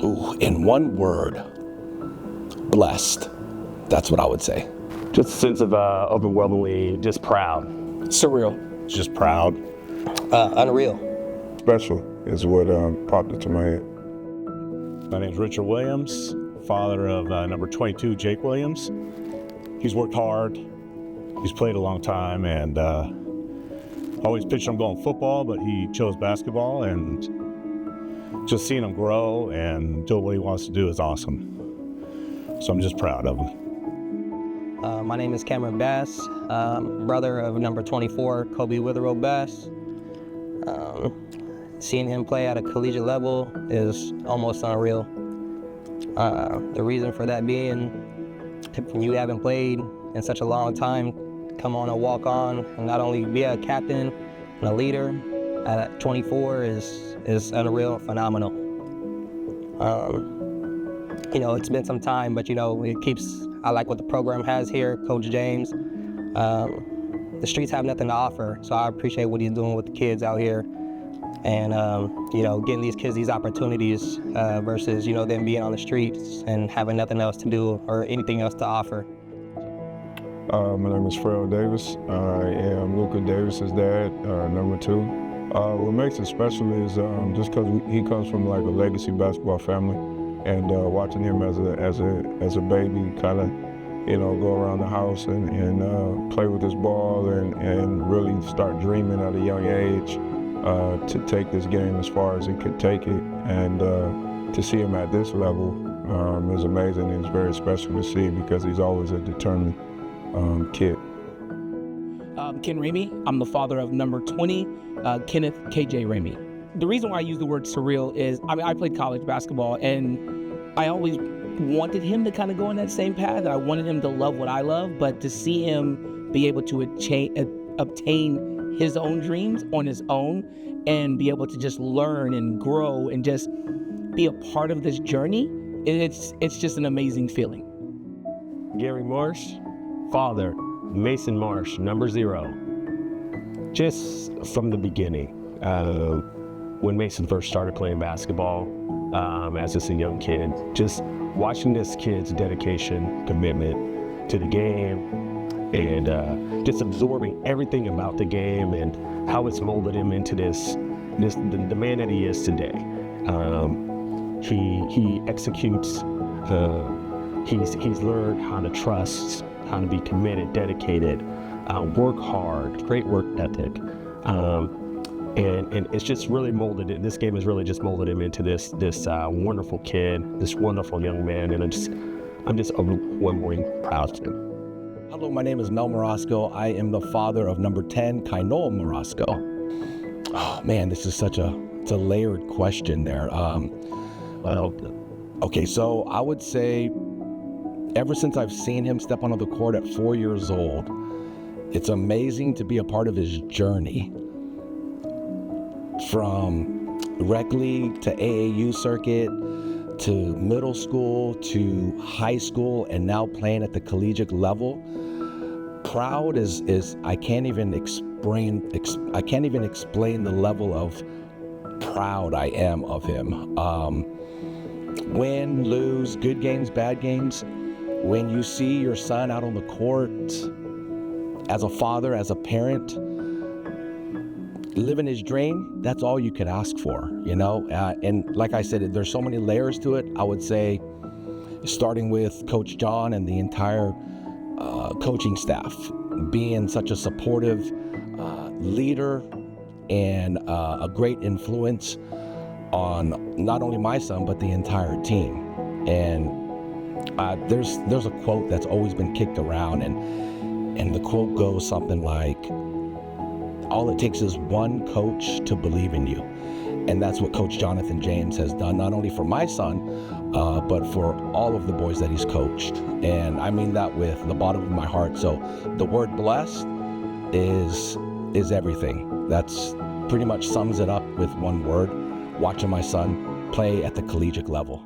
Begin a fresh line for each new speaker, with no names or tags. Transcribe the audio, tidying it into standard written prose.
Ooh, in one word, blessed. That's what I would say.
Just a sense of overwhelmingly just proud.
Surreal.
Just proud.
Unreal.
Special is what popped into my head.
My name's Richard Williams, father of number 22, Jake Williams. He's worked hard. He's played a long time, and always pictured him going football, but he chose basketball, and just seeing him grow and do what he wants to do is awesome. So I'm just proud of him.
My name is Cameron Bass, brother of number 24, Kobe Witherell Bass. Seeing him play at a collegiate level is almost unreal. The reason for that being, if you haven't played in such a long time, come on and walk on, and not only be a captain and a leader at 24 is unreal, phenomenal. It's been some time, but I like what the program has here, Coach James. The streets have nothing to offer, so I appreciate what he's doing with the kids out here. And, getting these kids these opportunities versus, them being on the streets and having nothing else to do or anything else to offer.
My name is Fred Davis. I am Luka Davis's dad, number 2. What makes it special is just because he comes from like a legacy basketball family, and watching him as a baby kind of, go around the house and play with his ball and really start dreaming at a young age. To take this game as far as it could take it, and to see him at this level is amazing. It's very special to see because he's always a determined kid.
Ken Ramey. I'm the father of number 20, Kenneth KJ Ramey. The reason why I use the word surreal is, I played college basketball, and I always wanted him to kind of go in that same path. I wanted him to love what I love, but to see him be able to obtain his own dreams on his own and be able to just learn and grow and just be a part of this journey, it's just an amazing feeling.
Gary Marsh, father, Mason Marsh, number 0. Just from the beginning, when Mason first started playing basketball, as just a young kid, just watching this kid's dedication, commitment to the game, and just absorbing everything about the game and how it's molded him into the man that he is today. He executes. He's learned how to trust, how to be committed, dedicated, work hard, great work ethic, and it's just really molded. This game has really just molded him into this wonderful kid, this wonderful young man, and I'm just overwhelmingly proud of him.
Hello, my name is Mel Morosco. I am the father of number 10, Kainoa Morosco. Oh man, this is it's a layered question there. Okay, so I would say ever since I've seen him step onto the court at 4 years old, it's amazing to be a part of his journey. From rec league to AAU circuit, to middle school, to high school, and now playing at the collegiate level. Proud is I can't even explain the level of proud I am of him. Win, lose, good games, bad games. When you see your son out on the court, as a father, as a parent, living his dream, that's all you could ask for, and like I said, there's so many layers to it. I would say starting with Coach John and the entire coaching staff, being such a supportive leader and a great influence on not only my son but the entire team. And there's a quote that's always been kicked around, and the quote goes something like, all it takes is one coach to believe in you. And that's what Coach Jonathan James has done, not only for my son, but for all of the boys that he's coached. And I mean that with the bottom of my heart. So the word blessed is everything. That's pretty much sums it up with one word: watching my son play at the collegiate level.